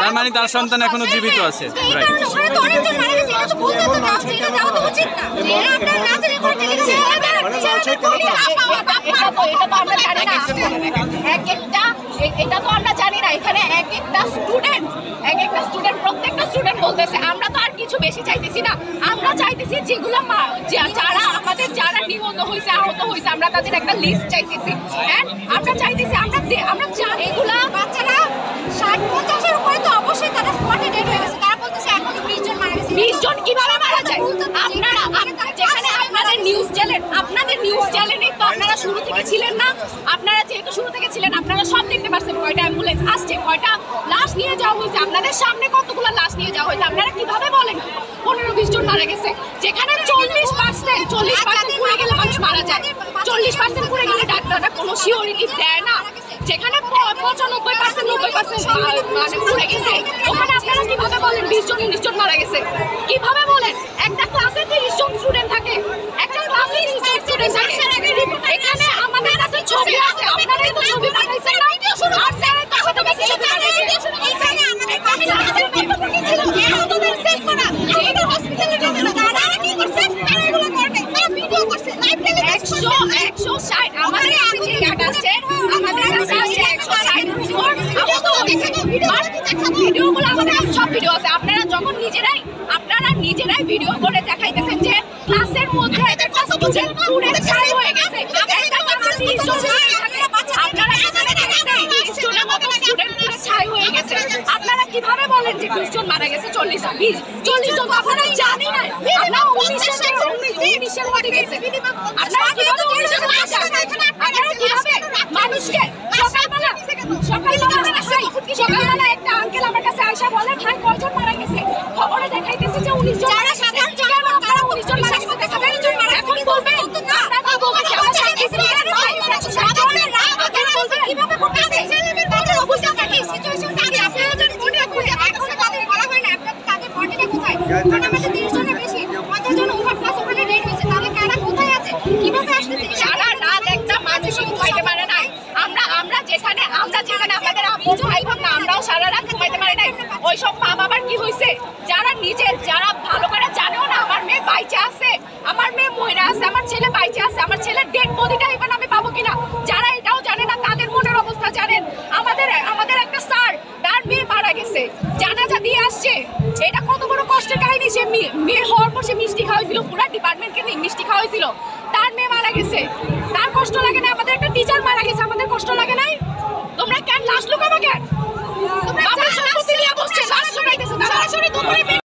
তার মানে তার সন্তান এখনো জীবিত আছে। এটা তো আমরা জানি না। এখানে এক একটা স্টুডেন্ট প্রত্যেকটা স্টুডেন্ট বলতেছে আমরা তো আর কিছু বেশি চাইতেছি না, আমরা চাইতেছি যেগুলো যারা আমাদের যারা নিহত হয়েছে আহত হয়েছে আমরা তাদের একটা লিস্ট চাইতেছি। হ্যাঁ আমরা চাইতেছি আমরা এগুলা বাচ্চারা 60-50-এর উপরে তো অবশ্যই তারা স্পটে ডেড হয়ে গেছে। তারা বলতেছে এখনো 20 জন মারা গেছে। 20 জন কিভাবে মারা যায়? আপনারা যেখানে আপনাদের নিউজ চ্যানেলে তো আপনারা শুরু থেকে ছিলেন না। আপনারা যেহেতু শুরু থেকে ছিলেন আপনারা সব দেখতে পাচ্ছেন কয়টা অ্যাম্বুলেন্স আসছে, কয়টা লাশ নিয়ে যাওয়া হয়েছে, আপনাদের সামনে কতগুলো লাশ নিয়ে যাওয়া হয়েছে। আপনারা কিভাবে বলেন 15-20 জন মারা গেছে? যেখানে 40% পুড়ে গেলে মানুষ মারা যায়, 40% পুড়ে গেলে ডাক্তাররা কোনো সিওরিটি দেয় না। যেখানে 95%-90% মানে পুড়ে গেছে ওখানে আপনারা কিভাবে বলেন 20-19 জন মারা গেছে? কিভাবে বলেন? একটা ক্লাসে 30 জন স্টুডেন্ট থাকে, একটা ক্লাসে 30 জন স্টুডেন্ট থাকে। এখানে আমাদের কাছে ছবি আছে, আপনারাই তো ছবি পাঠাইছেন না? আর স্যারের কাছে তো বেশি ছবি পাঠাইছেন। এইখানে আমাদের কাছে ছিল আমাদের সেভ করা যেটা হসপিটালে যাবে না তারা কি করছে? তারা এগুলো করবে, তারা ভিডিও করছে, লাইভ টেলি 160 আমাদের কাছে যে ডাটা আছে, আমাদের কাছে আছে 160 ভিডিওগুলো আমাদের কাছে সব ভিডিও আছে। আপনারা যখন নিজেরাই ভিডিও করে দেখাইতেছেন যে ক্লাসের মধ্যে একটা স্টুডেন্ট পুরো ছাই হয়ে গেছে, একটা ক্লাসে 30 জন আপনারা স্টুডেন্টের মতো স্টুডেন্ট পুরো ছাই হয়ে গেছে। আপনারা কিভাবে বলেন যে 20 জন মারা গেছে? 40 জন আপনারা জানি না। আপনারা 19-এর মধ্যে গেছে। আপনারা কিভাবে 19-এর মধ্যে যান? আপনারা কিভাবে মানুষকে সকালবেলা একটা আঙ্কেল আমার কাছে আয়সা বলে ভাই কয়জন মারা গেছে? খবরে দেখাইতেছে যে 19 জন। যারা সাধারণ জনগণ তারা 19 জন মারা গেছে। এখন বলবেন আমরা কি বলছি? আমরা চাইতেছি সাধারণ রাত বলতে কিভাবে করতেছে? ছেলেমেয়ের বাচ্চা অবস্থা কি সিচুয়েশনটা কি আপনারা যদি ভিডিও করে এখন তাদের বলা হয় না তাদের বডিটা কোথায়? কারণ আমাদের 30 জনের বেশি 50 জন ওভারক্লাস ওখানে রেড হয়েছে। তাহলে কারা কোথায় আছে? কিভাবে আসতেছে? সারা রাত একটা মানুষও ঘুমাইতে পারে না। আমরা যেখানে আমাদের আম্মু ভাই বোন না আমরাও সারা রাত ঘুমাইতে পারি নাই। ওইসব মা বাবার কি হয়েছে যারা ভালো করে জানেও না আমার মেয়ে বাইচে আছে, আমার মেয়ে মহিলা আছে, আমার ছেলে বাইচে আছে, আমার ছেলের ডেড বডিটা এবার আমি পাবো কিনা, যারা এটাও জানে না তাদের মনের অবস্থা জানেন। আমাদের একটা স্যার তার মেয়ে মারা গেছে, জানাজা দিয়ে আসছে। এটা কত বড় কষ্টের কাহিনী। সে মেয়ে হওয়ার পর সে মিষ্টি খাওয়াইছিল, পুরো ডিপার্টমেন্টকে নিয়ে মিষ্টি খাওয়াইছিল। তার মেয়ে মারা গেছে, তার কষ্ট লাগে না? আমাদের একটা টিচার মারা গেছে, আমাদের কষ্ট লাগে নাই?